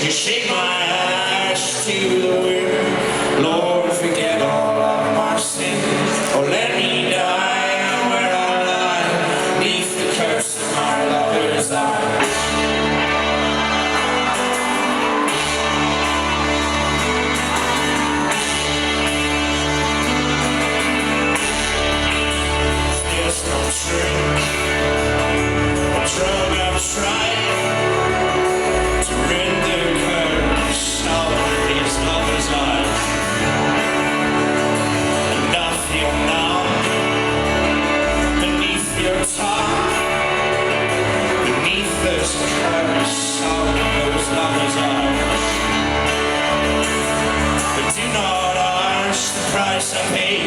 you shake my ash to the wind? Lord, forget all of my sins, or let me die where I lie, beneath the curse of my lover's eye. There's no drink or drug I've tried to rid the curse of his lover's eyes. And I feel numb beneath your tongue, beneath this curse of those lovers' eyes. But do not ask the price I pay.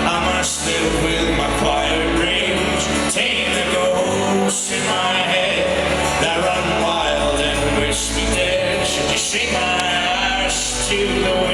I must live with my quiet rage, tame the ghosts in my head that run wild and wish me dead. Should you shake my ash to the wind?